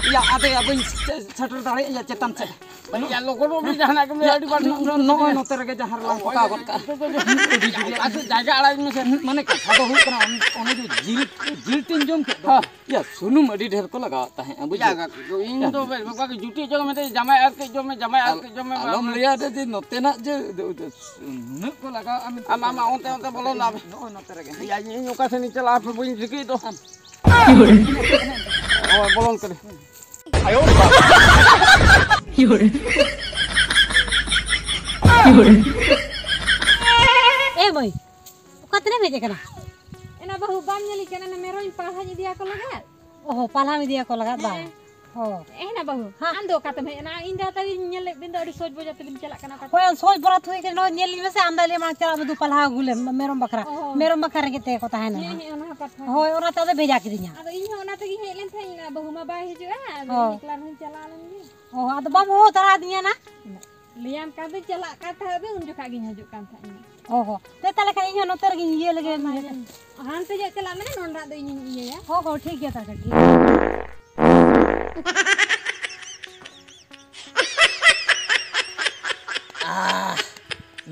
Ya ate abin satur tali ya cetan se. Ya lo kono bi jahana ke adi ban No note rege jahar lang poka got ka. ase jaga ala mese mane katha do hu kana one jo jil tin jom ke ya sunum adi ढेर ko laga ta hai abu jaga इन तो बाबा के जुटी जगह में जमाई are के जो में alam liya de note na je nu ko laga ami ama onte बोलो ना no note rege या इन ओका से नहीं चला आप बुइन जिकी तो ओ बोलन करे Eh boy, katanya beje kana. Ena bahu bam nyali kana na meron palha ni dia ko lagat. Oh, palha mi dia ko lagat ba. Oh. Na bahu. Ando kata me na inda tadi nyele bindo adi soj boja tadi chalak kana kata. Koy soj borat hui ke no nyeli mese andale ma chala bedu palha gule meron bakara ke te ko ta hai na. Ona patha. Hoy ona tade beja ke dinya. Ado inyo ona tagi hej len thai na bahu ma bai hiju iklan hun chala len ni. Oh, ado bam ho tara dinya na. Liam kata chalak kata be un joka gi hajuk kan thai. Oh, te tale kan inyo noter gi ye lege ma. Han te je chalak mane nonra do inyo ye ya. Oh, ठीक है ta ठीक.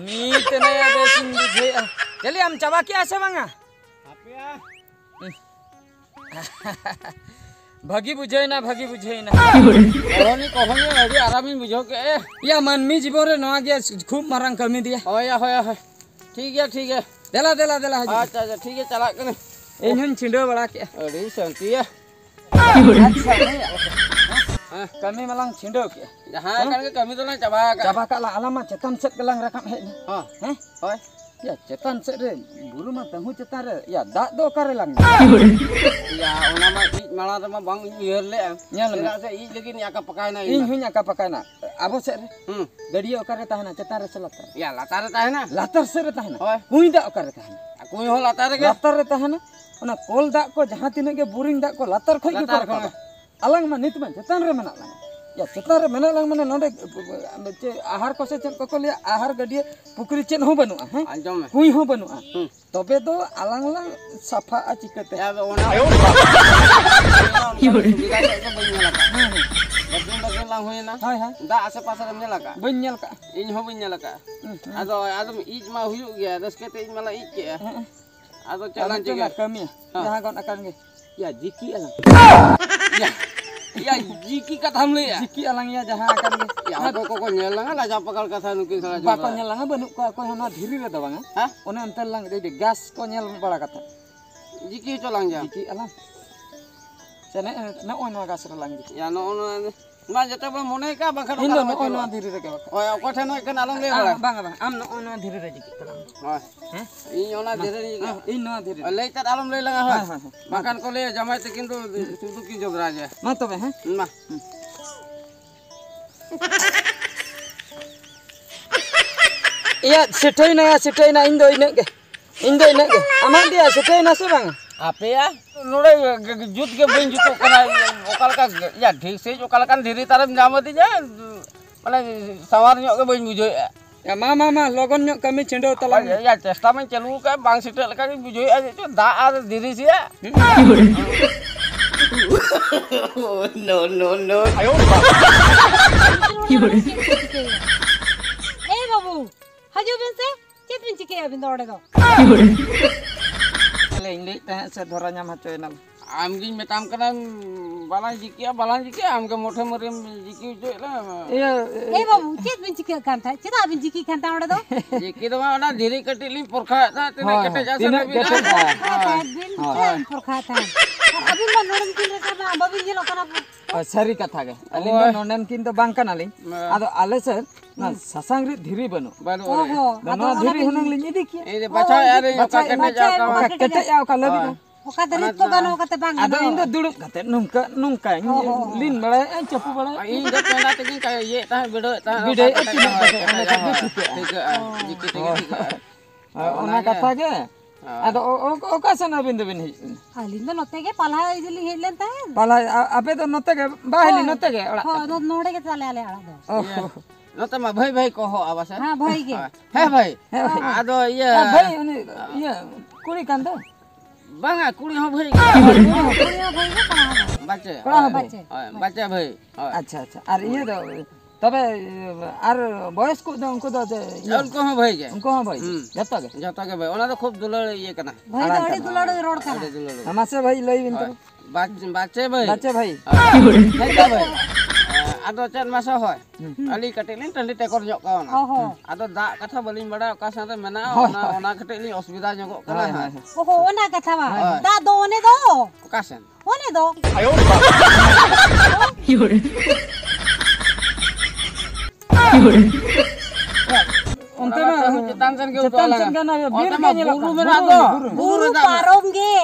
मीत नहीं ada sendiri. Jadi am coba kia sebanga. apa ya भागी बुझे ना कोहनी अभी आराम ही बुझो के या मनमी जीवन रे नवा गया खूब मारंग कमी दिया होया ठीक है देला अच्छा ठीक है चला कने इन छिंडो बड़ा के अरे शांति है kami malang छिंडो के जहां kan के kami तो ना चबा का alamat cetan set gelang rakam he हां होय ya cetan set re buru ma tahu cetan re ya dak do kare lang ya ona ma i mala ma bang ier le nyal le se i lagi ni aka pakai na in हुnya ka pakai na abo set re gadio kare tahana cetan re selatar ya latar tahe na latar set re tahana होय kui dak kare tahana aku ho latar ke latar re tahana ona kol dak ko jahan tine ke boring dak ko latar khoi ke ko alang ma nit ma cetan re menak lang ya cetan re menak lang mane nonde ahar ko se chet ko liya ahar gadie pukri chet ho banu ha anjom me kui ho banu tobe do alang lang safa a chikate ya ona Bagian lang hoy na hai da ase pasar me laka benyal ka इन हो बिन लका आदो आदम is मा हुयु गया दस के is मला is के आदो चलन जगह kami jahan gon akan ge ya jiki alang या जिकी कथा हम ले या jiki alang ya jahan akan ge या को नेलंगा ला जा पकड़ कथा नुकिन साला ba ko nyel lang banu ko hana dhiri re da bang ha one antel lang de gas ko nyel bala kata जिकी चlang जा jiki alang sene na ono gas re lang jiki या no मा जते बे मोने का बखर indo no ono dhiri re ke ओय को ठे नो कन आलम ले बड़ा bang am no ono dhiri re jiki talang ओय इ ओना धीरे in no dhiri ले तात आलम ले लगा है मकान को ले जमाई ते किंतु सुदु की जोगरा जे ma tobe ha मा iya setoi na indo ine ge aman dia setoi na se bang apa ya नोड़े जुत के बन जुतो कना ओकल का या ठीक से ओकल kan धीरे तारम जामती जा माने सवार ᱧᱚᱜ के बन बुझो ya ma logon nyok kami cendol talang या चेष्टा में चलू का बांग सिटे लका बुझो जो दा आ धीरे से no Eh babu, haju bin se chet bin chike abin dode do. le inde ta se dhora nyam hatoy nam आमगी मेटाम कना बाला जिकी आम के मोठे मोरे जिकी जो ला iya Eh babu, chet bin chike kan tha, chet abin chike kan ta ode do. जिकी तो ना धीरे कटिली पुरखा था तेने कटे जा tine सकबी kete Bin chen porkha tha. Abin ma nodem kin re ka babin jelo kana. sari katha ge alin do nonden kin do bang kan alin ado ale sir na sasang ri dhiri banu Bano Oh, no dhiri hunang li nyidi ki ए बचा यार ओका कटे जा का kete ya ka labi oka derit to bano kate bang. ado indo duduk kate nungka lin bala chapu bala इन जब पेना तकिन का ये ता बिडो ता Video tina ठीक जिकी ठीक ona katha ge ado oka sana bin hej Alin do note ge palha idili hedlen ta. pala ape do note ge bahili note ge ora Ho do node ge chale ale ala do. न त मा भाई को हो आवास Ha bhai ge. है भाई आदो ये bhai ini iya kuri kan do banga kuri ho bhai Kuliah bhai ke kana? baca Kora ho baca. baca bhai अच्छा अच्छा আর ইয়ে দাও তবে আর বয়স্ক দাও উनको দাও unko ho bhai ke उनको हाँ भाई जब तक jata ke bhai ona do khub dulal iye kana Bhai do adi dulad road kana. हमासे भाई लई बिन तो baca bhai बच्चे भाई baca bhai ado chan masa hoy ali katilin tandi tekor nyok kawan Oh. ado dak katha balin bada oka sate mena ona katilin osbida nyokok kana Oh, ona kata ba. Da do one do. oka sen One do. onte mah cetan sen ke cetan sen kan ada bir onte mah buru mena do Buru parom ge.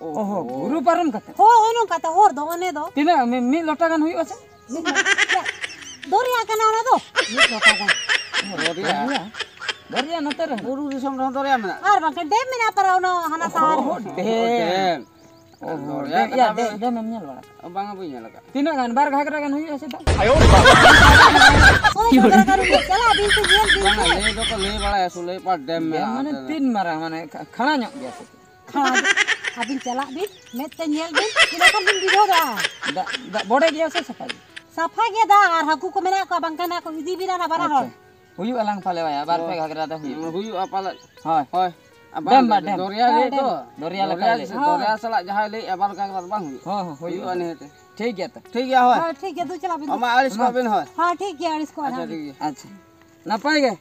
oh buru param kata Ho ono kata hor do one do. tina mi lota kan hui ase Doriya kana ona do. Mid lota kan. Doriya noter buru disam ron doriya mena Ar ba ke dem mina para ono hana sahar. dem ya de memnyal wala bang apa nya laka tina kan bar ghagra kan hui ase ta Oh, gara karu ge chala bin se jel bin. bang le do ko le bala sule pa dem mena mane tin marah mane khana nyok dia se Abin chala bin. Met te nyel bin. Ina kan bin bido da. da bode dia se sapa Safa ge da ar haku ko mena ko bangkana ko idi bira na bara hor. huyu alang pale waya bar pe ghagra da huyu huyu apa la hoy hoy Dem, ba, dem. Doria le to Doria la kale Doria salak jahai le abar ka bang huyu हो huyu हुई ane hete ठीक है तो ठीक है hoy Ha ठीक है दो चला bin. ama alis ko bin hoy Ha ठीक है aris ko acha ha. ठीक है अच्छा napai ge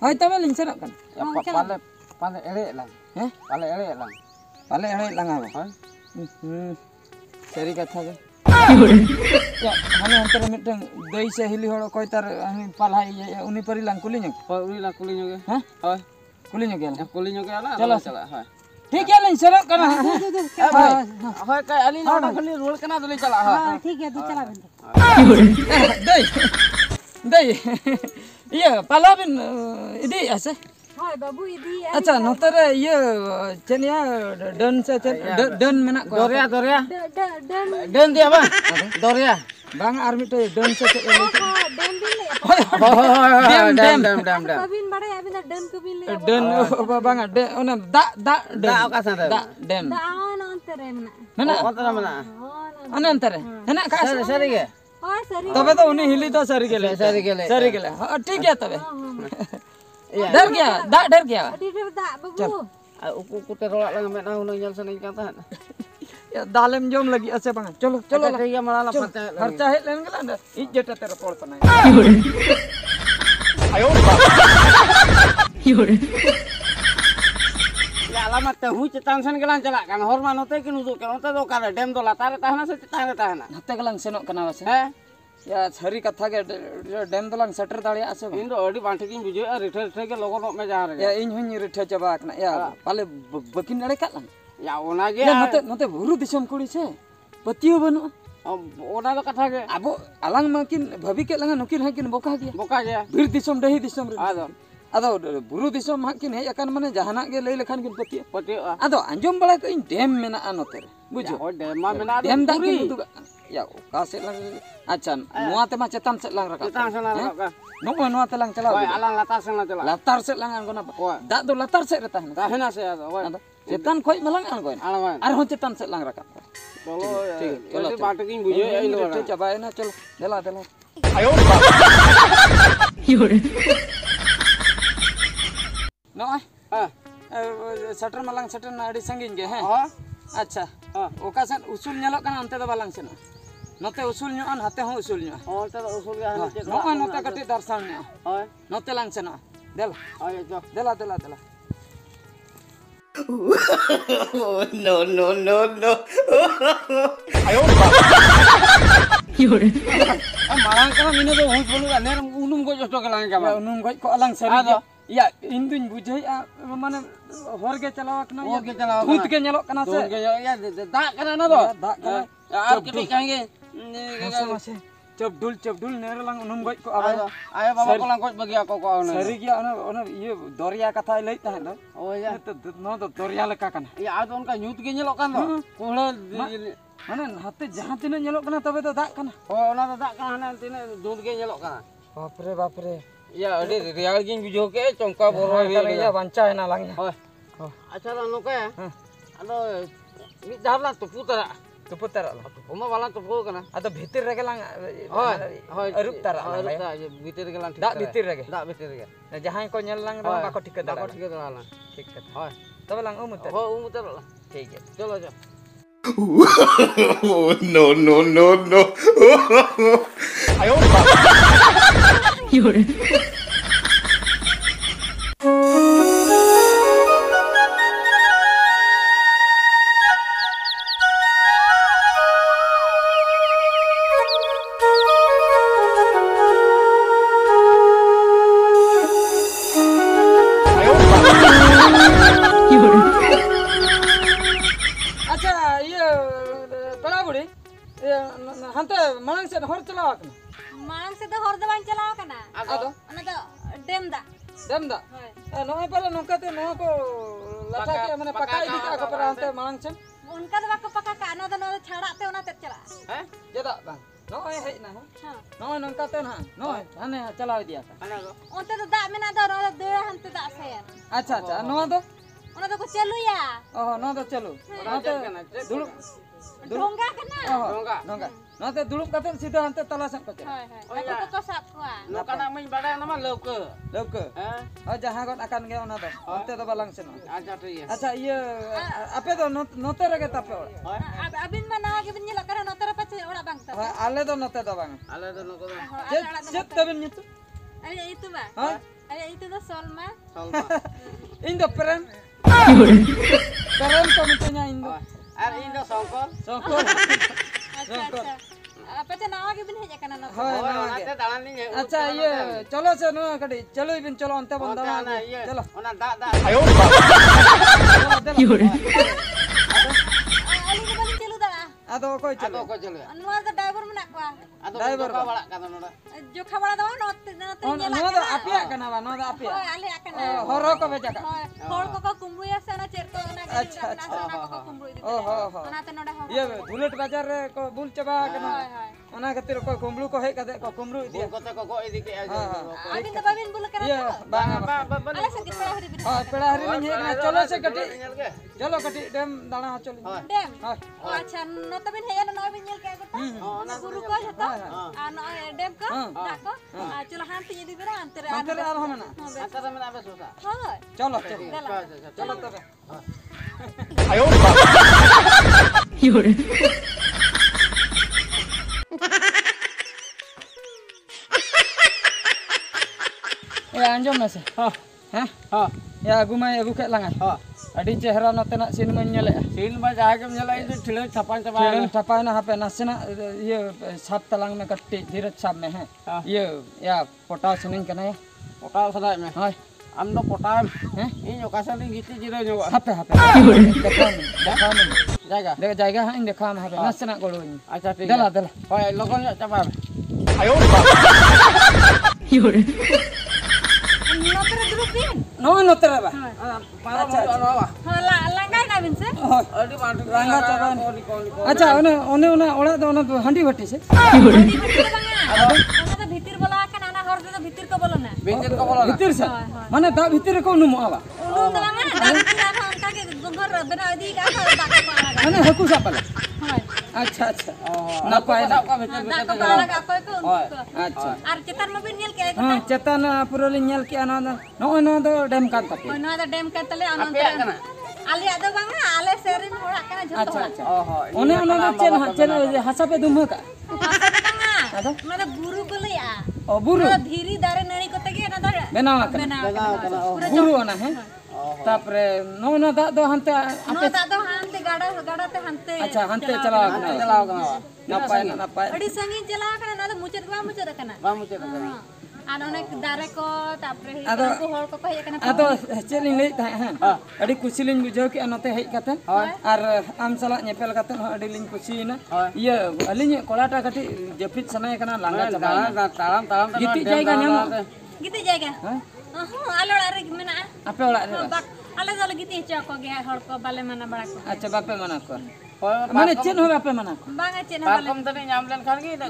hoy tame lincer kan ya pale pale ele lang eh pale ele lang pale ere langa ba hoy seri katha ge ya hane antar miteng dei se hili horo koy tar ani palhai uni pari lang kuli nyok hoy uri la kuli nyoge ha hoy kuli nyok ya kuli nyoge ala Chalo. chala hoy ठीक है lincer kan hoy kai ali na khali rol kana dole chala hoy Ha ठीक है दो चला bin. dei dei iya palabin idi ase Hoy babu idi. अच्छा नोतर ये चनिया done से done मेना को Doria Doria Dan den dia bang Doria bang army to done से dan bin le. dem Kabin bare abin da dan ko bin le. Done bang ada ona da da ka sa da dem Da on antere mena. मेना Kontara mana ana अंतर है ना का sari ge Oh sari. तबे तो उन्हें हिली तो सरी गेले sari gele सरी गेले ठीक है तबे डर गया डर गया Di da babu. uku te rolak lang mek nang nyal sanai kata ya dalam jom lagi ase bang चलो चलो ठीक है malah lapat खर्चा है लेन गेला ना इज्जत तेरे पोड़ पना ya alamat teh hu cetan san gelan celak kan hormat note ki nuduk kan note do kare dem do latar tahana se tahana नते गलंग सेनो कना वसे he या छरी कथा के डेम दलांग सेटर दाड़िया आसे इन do adi banthi kin bujhe rithe ke logo no me jahar या इन हुई रिठे चबा कना या पाले बकिन अड़े कालांग ya ona ge या नते नते बुरु दिसम कुड़ी छे पतियो बनु ona do katha ge आबो अलांग माकिन भभी के लंगा नुकिन हकिन बोका गया boka ge भीर दिसम दही दिसम रे ado आदो बुरु दिसम हकिन हे अकन माने जहाना के लई लखन किन पतियो pati आदो अंजम बड़ा के इन डेम मेना नते रे बुझो oh dem ma mena डेम दा किन दुगा या का से लंग अच्छा नुआते मा चेतन से लंग रका cetan sana ka नो नुआते लंग चला hoy alang latar sana celak लातार से लंग गोना दा दो लातार से रहता है tahana se ado hoy चेतन खोज मलंग आंगोन alang और हो चेतन से लंग रका Kalau adi banthi kin bujhe ini रिठे चबाए ना चलो देला देला नो ha सटर मलंग सटर ना अड़ी संगिन गे हैं oh अच्छा ओका सन उसूल नेलो कना अंते दो बालंग सेना नते उसूल न्यो अन हाते हो उसूल न्यो oh ta usul ge hana cek नो नते कटी दर्शन न्यो hoy नते लंग सेना देला hoy jo देला देला देला marang kana mine do hus bolu ga ner unum go josto ke lang या ka उनुम गई को अलंग सरी आदो। या इंदुन बुझे माने होर के चलावक ना Hor ke chalawa भूत के नेलो कना से Tuh, ya dak kana na do. dak kana Ar kiti kange. मासे चबडुल नेर लंग उनुम गई को Ayo, ayo baba ko lang ko bagi ako ko ana. सरी गया ओना ये दरिया कथा लई ताहे दो Oh ya. तो नो तो दरिया लेका कना Ya ado onka nyut ge nyelok kan do. Kuhle माने हाथे जहां तिने नेलो कना तबे तो dak kana oh ona do dak kana hana tine dud ge nyelok kana. बाप रे Ya adi real gin bujo ke chongka boro ya bancah na langnya Hoy. Acha la no ka ya. ado mid dahar lang tupu tara. Tupu tarak lah. Tupu mah balang tupu kana. Atau bhitir rege lang Hoi, arup tarak lah. Arup ta bitir ge lang. Dak bhitir rege. Dak bitir ge. Nah, jahan ko nyel lang rong bako thik Bako tarak. thik tara lang. Thik kat. Hoi. Taba lang umut. Hoi umu tara lah. ठीक है Chalo jo. No, no, no, no. अच्छा ये कड़ा बुड़ी हंते मांग से हर चलावा कना मांग से तो हर दबान चलाओ कना आदो ओना तो डेम दा दम दा नोय पहले नोका ते नो को लाटा के माने पका इदी का को पर हंते मांग से उनका तो बाको पका का ना तो छाड़ा ते ओना ते चला Hah? जदा बा नोय है ना हां नोय नोका ते ना नोय हने चलाव दिया Ana go. ओते तो दा मेना दो रो दे हंते दा से अच्छा अच्छा नो दो ओना तो को चलू या ओह नो तो चलो नो तो दुलुप ढोंगा कना ओह नोंगा नो तो दुलुप कते सीधा हंते तला से पचे हाय हाय aku ko sap ko No kana main badai nama leuke. लौके Hah? और जहां को अकन गया ओना तो हंते तो बालंग से नो Aja tu ya. अच्छा ये आपे तो नोते रगे तापे abin mana ke bin kana notar pace ora bang ta आले तो नोते तो बांग Ala tu no ko. चेत तबिन नितु ada itu ba हां ada itu tuh Solma Salma. Indo Peren ko mitanya Indo. Ar indo songkol. Songkol. अच्छा अच्छा apa ce nawa ke bin heja kana no Hoy Oh, na nanti dalan ni. अच्छा ये चलो से no कड़ी चलो बिन चलो अंते बंदा चलो Ona dak dak. ali ke bin celu da आदो कोई Ado चलो ko chalo ya. anu ada driver mana ko Ado Driver ko ba? bala kana no. jo khabara da no te nyela नो तो आपिया कना बा नो तो आपिया hoy ali akana हरो को बेचा का hoy hor ko kumbu ya sana cer ko na gari अच्छा, na sana ko kumbu idi ओ हो हो ona te noda ho ये बुलेट बाजार रे को बुल चबा कना hoy hoy ओना खातिर को कुमलू को हे कदे को कुमरू दिया Ko ko ko idi ke aja. abin da babin bulu kana ये बांगा Ba ala se ke pera hori bin हां पेड़ा हरी नहीं है चलो से कटी nyel ke. चलो कटी डेम दाना चलो dem हां oh acha no te bin heja no bin nyel ke ko Oh, na guru ko jata ano dem ko da ko chula hanti idi bera antere अंतर आर हम ना Antara men apa susah. hoy चलो चलो चलो तबे Ya anjom na se. Ha. Hah? Ha. Ya agu mai agu ket langan. Ha. Adi chehra note nak sin men nyele. Sin ba jaga ke nyala itu thile thapan thapan. Kiran tapai na hape nasena ये सात तलांग में कट्टी धीरज साहब में है हाँ। ये या पोटास नहीं करना है Pokal sadai me. Hi Am no potam. हैं Ini okasan ni gitu jiro nyoba. हापे हापे देखा नहीं Jaga. देख जाएगा हाँ इन देखा में हापे nasena कोलो ini Acha ঠিক दला আছে। दला Hoy lokon ya cabar. noter dulu bin no no teraba Para mo ano ba? langgai na bin se Adi mantu Rangga cabar Koli koli. अच्छा ओने ओने ओड़ा तो ओने हंडी भट्टी से Di bhitir banga ona to bhitir bola kan ana hor to bhitir ko bolo na Benjit ko bola. भीतर से माने दा भीतर को नुम आवा ulun da banga da bhitir ana onka ke gongor bena di ka da ko ala माने हकू सा पाले hoy अच्छा अच्छा Oh. Napai Nak ka betul da ko betul. ala ka ko ko अच्छा ar cetar mo bin nyel ke ko हाँ चेतन पूरा लिंजल के आना नो नो तो डैम काट तपे hoy no da dem ka tale ana Apa ya kana? ali ado banga ale serin hora kana jotto अच्छा अच्छा Oh ho. ओने ओने चेन हसा पे दुम का ado mana buru bolu ya ओ बुरु dhiri dare nani ko tege na da बेनावा का bena Kana. बुरु ओना है तापरे नो नो दा दो हंते no da do hante gada te hante अच्छा हंते चला Celaw kana. नापाय नापाय adi sangin jela kana na da mucet kana Ba mo cek kana. ada onek dare ko tapre Ado- ko hor ko he kana आदो चेलिंग लई था हैं अडी कुसिलिंग बुझाव के अनते hedge काते are आम सला नेपेल काते अडी लिंग कुसीना ये अलिंग कोलाटा कटी जपित सनाय kana लांगा चबा Talam talam Gitu jaga nyamuk. gitu jaga Hah? alor are mena आपे ओड़ा रे bak ala dal gitu chako ge hor ko bale mana bada ko अच्छा बापे मना कर Hoy माने चेन हो बापे मना कर banga chena bale pakom tadi nyamlen kan gitu.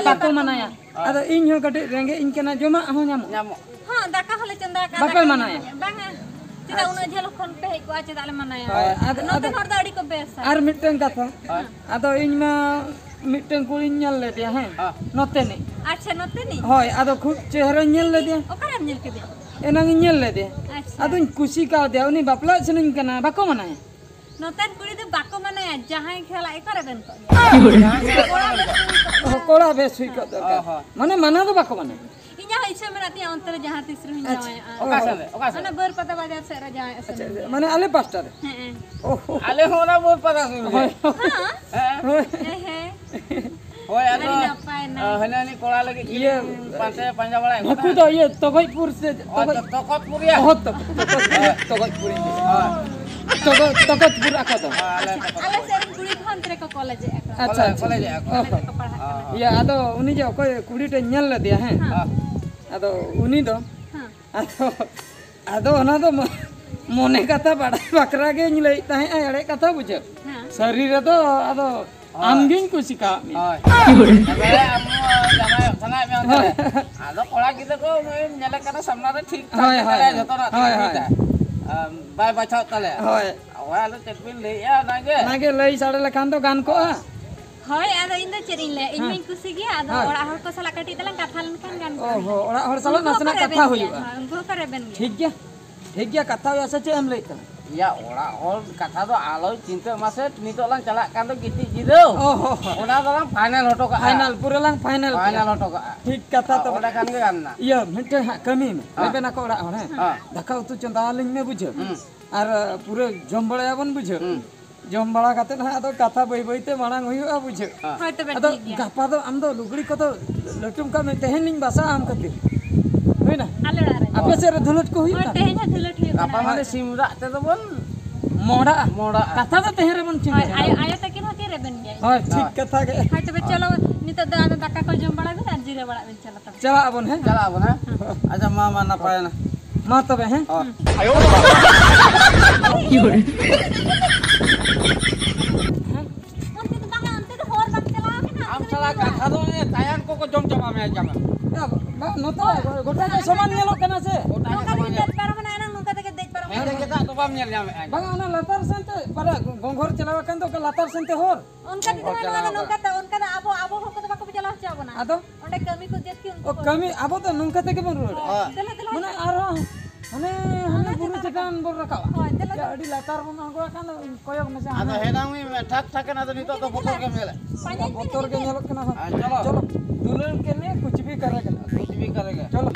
बापे मना या आदो इन हो कटी रेंगे इन केना जमा हो न्यामो Nyamuk. ha daka hale chenda ka बापे मना या banga Tidak unak jel kon pe hej ko aja tak le mana ya. Hoi, Noten hor da adi ko besa. ar miteng kata ado iñ ma miteng kuri nyel le dia he note ni Acha noten ni. hoi ado khub chehra nyel le dia Okaram nyel ke dia. enang nyel le dia Acha. aduñ kusi ka dia uni bapla senin kana bako mana ya Noten kuri tu bako mana ya jahan khela ekare ben ko. kola bes hui ko dor mane mana do bako mana Inya haise menati onter jahan tisru hin jawa. Oka Ana ber pata bajar sera jahan asal. mane ale pasta re Heeh. oh Ale hona बहुत पता सुन Ha? hoi Ehe. होय Ari napai na. हने नि Cola लगे ये पांचे पंजा वाला aku do ye togojpur se तोकतपुर या oh togojpur togojpur ako to ale Ala serin kuri khon tre ko college ekra. acha college है College ko padha. ya ado uni je okoy kuri te nyel le dia he ado uni do Ha. ado ona do mone kata bada bakra ge nyilai tahe ere kata bujhe Ha. sharir do ado amgin kusi ka mi होय अरे हम जाना में अंदर आलो Cola किते को नेले करा सामना रे ठीक होय होय जतो ना होय होय बाय बचाव तले hoy ओया लो चटबिन ले या नागे nage lei sare lekhan do gan ko a Hoi ado indo cerin le. Indo kusi gi ado ora hor ko sala kati talang kathalan kan gan. oho ora hor sala nasna katha huyuga Ungu kare ben gi. ठीक गया कथा हुआ सचे हम लेता या ओड़ा और कथा तो आलो चिंता मासे नितो lang चला kan तो गिटी जिरो ओहो ओना तो lang फाइनल होटो का फाइनल पूरा lang फाइनल फाइनल होटो का ठीक कथा तो ओड़ा kan के करना iya mite kami me lebe na ko ora hore हां daka utu chonda ling me bujhe ar pura jom bala yabon bujhe jom bala kate na ado katha bai bai te marang huyuga bujhe Hoi to ben ado ठीक गया. gapa do am do lugri ko to latum ka me tehen ning basa am kate hoina Alo ra. ape se re dhulut ko Hoi huyuga tehnya dhulut hiu. apa mane simra te to bon moda मोड़ा katha do tehen re bon Hoi ching ayo takin hoti re ben gi. hoy ठीक कथा के Hoi to be chalo nito do ado daka ko jom bada ben ar jire bada ben chalo ta. चला अपन है चला अब ना अच्छा मामा ना पाए ना मा तबे हैं Onte to baka onte to hor bak chalo ke na. हम चला कथा तो ने तायन को जम जमा में जमा ya nota gota ke saman nyelo kana se Nungka di det para mana enang nungka teke det para. ये kita तो बम nyel jame bang ana latar sente para gonghor chelawa kan to ke latar sente hor Unka di mana nungka ta unka da abo hor ko to baka chalo chabo na. ado Onde kami ko jet ki o kami abo to nungka teke bon rod Tela tela. mane aro hane buru cekan bor rakawa Hoi tela. ya adi latar bon anggo kan koyok mase ada hedang mi ठक ठक ना तो नितो तो photo के मेले Panjang motor ke nyelok kana चलो chalo dulur ke ne kuch bhi kare kana कुछ भी करेगा chalo